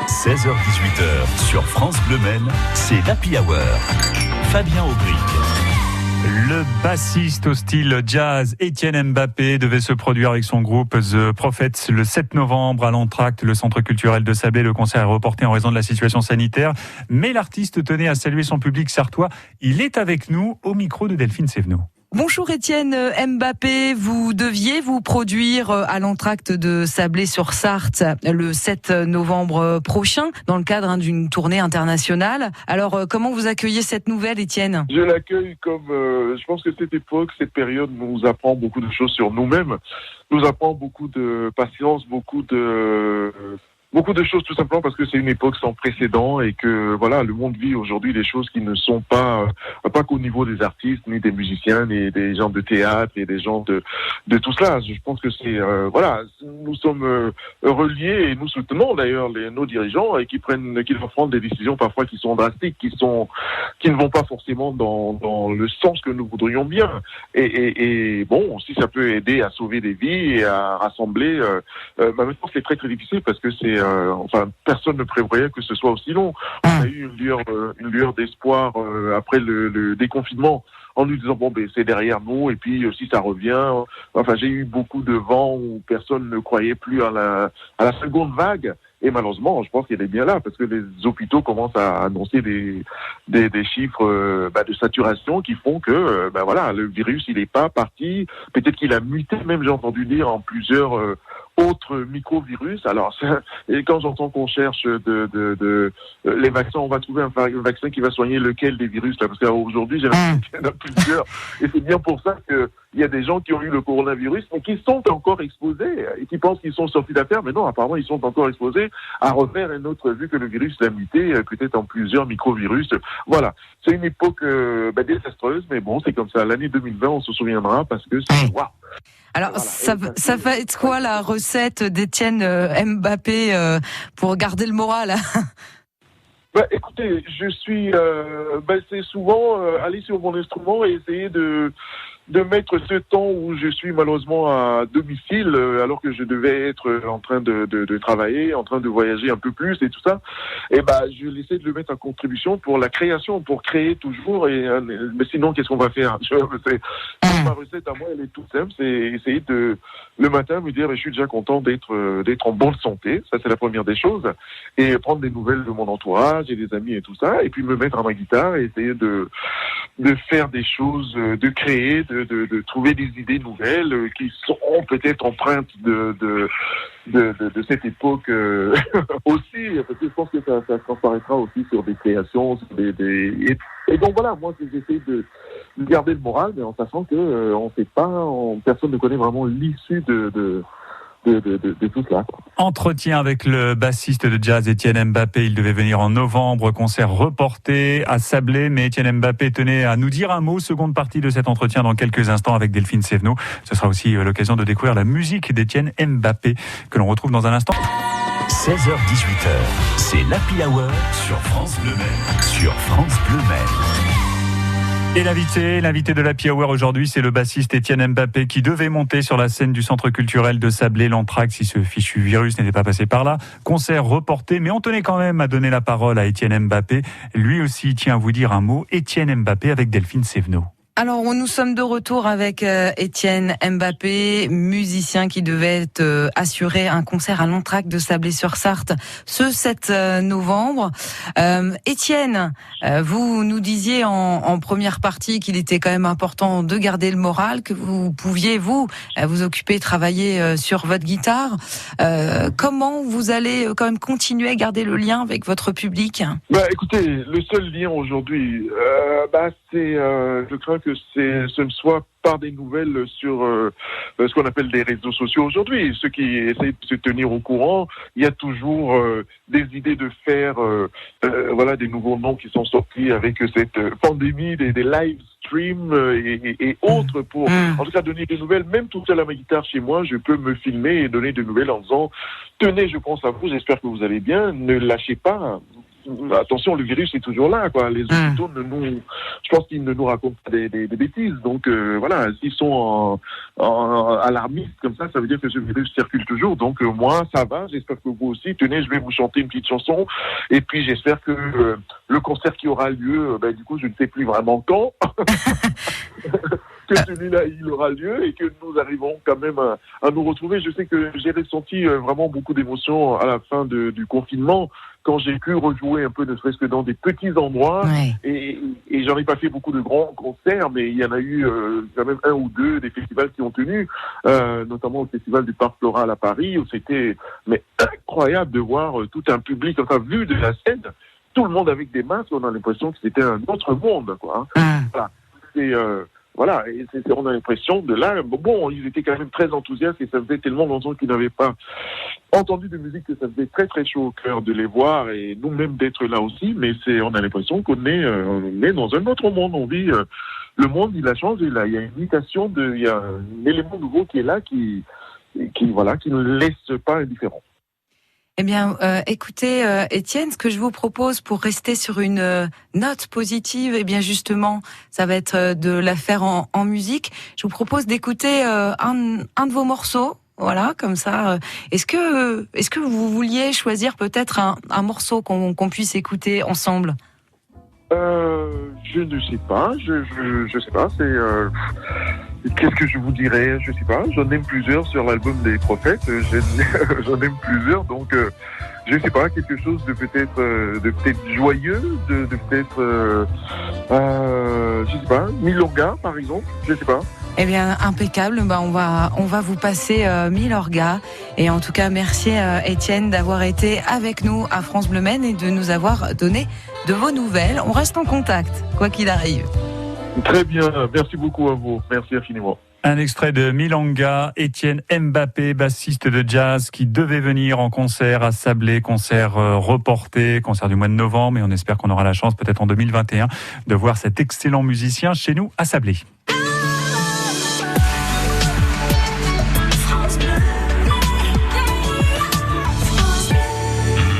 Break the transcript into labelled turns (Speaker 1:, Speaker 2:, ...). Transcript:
Speaker 1: 16h-18h sur France Bleu Maine, c'est l'Happy Hour. Fabien Aubric.
Speaker 2: Le bassiste au style jazz Étienne Mbappé devait se produire avec son groupe The Prophets le 7 novembre à l'Entracte, le centre culturel de Sablé. Le concert est reporté en raison de la situation sanitaire, mais l'artiste tenait à saluer son public sartois. Il est avec nous au micro de Delphine Sévenot.
Speaker 3: Bonjour Étienne Mbappé, vous deviez vous produire à l'Entracte de Sablé-sur-Sarthe le 7 novembre prochain dans le cadre d'une tournée internationale. Alors comment vous accueillez cette nouvelle, Étienne ?
Speaker 4: Je l'accueille comme, je pense que cette époque, cette période nous apprend beaucoup de choses sur nous-mêmes, nous apprend beaucoup de patience, beaucoup de choses tout simplement parce que c'est une époque sans précédent et que voilà, le monde vit aujourd'hui des choses qui ne sont pas qu'au niveau des artistes, ni des musiciens, ni des gens de théâtre et des gens de tout cela. Je pense que c'est voilà, nous sommes reliés et nous soutenons d'ailleurs nos dirigeants et qui doivent prendre des décisions parfois qui sont drastiques, qui ne vont pas forcément dans le sens que nous voudrions bien. Et bon, si ça peut aider à sauver des vies et à rassembler, maintenant c'est très très difficile parce que c'est personne ne prévoyait que ce soit aussi long. On a eu une lueur d'espoir après le déconfinement en nous disant c'est derrière nous et puis si ça revient. Enfin, j'ai eu beaucoup de vents où personne ne croyait plus à la seconde vague. Et malheureusement, je pense qu'elle est bien là parce que les hôpitaux commencent à annoncer des chiffres de saturation qui font que le virus il est pas parti. Peut-être qu'il a muté, même j'ai entendu dire en plusieurs autres microvirus. Alors, et quand j'entends qu'on cherche les vaccins, on va trouver un vaccin qui va soigner lequel des virus là, parce qu'aujourd'hui j'ai l'impression qu'il y en a plusieurs. Et c'est bien pour ça que il y a des gens qui ont eu le coronavirus, mais qui sont encore exposés et qui pensent qu'ils sont sortis d'affaire, mais non, apparemment ils sont encore exposés à refaire une autre, vu que le virus l'a muté, peut-être en plusieurs microvirus. Voilà, c'est une époque désastreuse, mais bon, c'est comme ça. L'année 2020, on se souviendra parce que c'est waouh.
Speaker 3: Alors, voilà. Ça va être quoi la recette d'Étienne Mbappé pour garder le moral ?
Speaker 4: Écoutez, je suis, c'est souvent aller sur mon instrument et essayer de mettre ce temps où je suis malheureusement à domicile, alors que je devais être en train de travailler, en train de voyager un peu plus et tout ça. Et je essaie de le mettre en contribution pour la création, pour créer toujours. Mais sinon, qu'est-ce qu'on va faire ? Ma recette à moi, elle est toute simple. C'est essayer le matin me dire, je suis déjà content d'être en bonne santé. Ça, c'est la première des choses. Et prendre des nouvelles de mon entourage et des amis et tout ça. Et puis me mettre à ma guitare et essayer de faire des choses, de créer, de trouver des idées nouvelles qui seront peut-être empreintes de cette époque aussi, parce que je pense que ça transparaîtra aussi sur des créations, sur et donc voilà, moi j'essaie de garder le moral, mais en sachant que on sait pas, personne ne connaît vraiment l'issue de tout cela.
Speaker 2: Entretien avec le bassiste de jazz Étienne Mbappé. Il devait venir en novembre, concert reporté à Sablé, mais Étienne Mbappé tenait à nous dire un mot. Seconde partie de cet entretien dans quelques instants avec Delphine Sévenot. Ce sera aussi l'occasion de découvrir la musique d'Étienne Mbappé que l'on retrouve dans un instant.
Speaker 1: 16h-18h, c'est l'Happy Hour sur France Bleu Maine. Sur France Bleu Maine.
Speaker 2: Et l'invité de l'Happy Hour aujourd'hui, c'est le bassiste Étienne Mbappé qui devait monter sur la scène du centre culturel de Sablé, l'Entracte, si ce fichu virus n'était pas passé par là. Concert reporté, mais on tenait quand même à donner la parole à Étienne Mbappé. Lui aussi tient à vous dire un mot. Étienne Mbappé avec Delphine Sévenot.
Speaker 3: Alors, nous sommes de retour avec Étienne Mbappé, musicien qui devait assurer un concert à l'Entracte de Sablé-sur-Sarthe ce 7 novembre. Étienne, vous nous disiez en première partie qu'il était quand même important de garder le moral, que vous pouviez, vous occuper, travailler sur votre guitare. Comment vous allez quand même continuer à garder le lien avec votre public ?
Speaker 4: Écoutez, le seul lien aujourd'hui, je crains que ce ne soit par des nouvelles sur ce qu'on appelle des réseaux sociaux aujourd'hui. Ceux qui essayent de se tenir au courant, il y a toujours des idées de faire des nouveaux noms qui sont sortis avec cette pandémie, des live streams et autres pour en tout cas donner des nouvelles. Même tout seul à ma guitare chez moi, je peux me filmer et donner des nouvelles en disant tenez, je pense à vous, j'espère que vous allez bien, ne lâchez pas. attention, le virus est toujours là, quoi. Les hôpitaux je pense qu'ils ne nous racontent pas des bêtises. Donc voilà, s'ils sont alarmistes comme ça veut dire que ce virus circule toujours. Donc moi, ça va. J'espère que vous aussi. Tenez, je vais vous chanter une petite chanson. Et puis j'espère que le concert qui aura lieu, du coup, je ne sais plus vraiment quand. Que celui-là, il aura lieu et que nous arrivons quand même à nous retrouver. Je sais que j'ai ressenti vraiment beaucoup d'émotions à la fin du confinement, quand j'ai pu rejouer un peu, ne serait-ce que dans des petits endroits.
Speaker 3: Ouais.
Speaker 4: Et j'en ai pas fait beaucoup de grands concerts, mais il y en a eu quand même un ou deux des festivals qui ont tenu, notamment au festival du Parc Floral à Paris, où c'était incroyable de voir tout un public, enfin, vu de la scène, tout le monde avec des masques. On a l'impression que c'était un autre monde, quoi. Voilà. Et voilà, et on a l'impression de là, bon, ils étaient quand même très enthousiastes et ça faisait tellement longtemps qu'ils n'avaient pas entendu de musique que ça faisait très très chaud au cœur de les voir et nous-mêmes d'être là aussi, mais on a l'impression qu'on est dans un autre monde. On vit, le monde il a changé là, il y a une mutation, il y a un élément nouveau qui est là, qui ne laisse pas indifférent.
Speaker 3: Eh bien, écoutez, Étienne, ce que je vous propose pour rester sur une note positive, eh bien justement, ça va être de la faire en musique. Je vous propose d'écouter un de vos morceaux, voilà, comme ça. Est-ce que vous vouliez choisir peut-être un morceau qu'on puisse écouter ensemble ?
Speaker 4: Je ne sais pas. Je sais pas. Qu'est-ce que je vous dirais? Je sais pas. J'en aime plusieurs sur l'album des Prophètes. J'en aime plusieurs, donc je sais pas. Quelque chose de peut-être joyeux, de peut-être, je sais pas. Milonga, par exemple. Je sais pas.
Speaker 3: Eh bien, impeccable. On va vous passer Milorga. Et en tout cas, merci Étienne d'avoir été avec nous à France Bleu Maine et de nous avoir donné de vos nouvelles. On reste en contact, quoi qu'il arrive.
Speaker 4: Très bien. Merci beaucoup à vous. Merci infiniment.
Speaker 2: Un extrait de Milonga, Étienne Mbappé, bassiste de jazz, qui devait venir en concert à Sablé, concert reporté, concert du mois de novembre, et on espère qu'on aura la chance, peut-être en 2021, de voir cet excellent musicien chez nous à Sablé.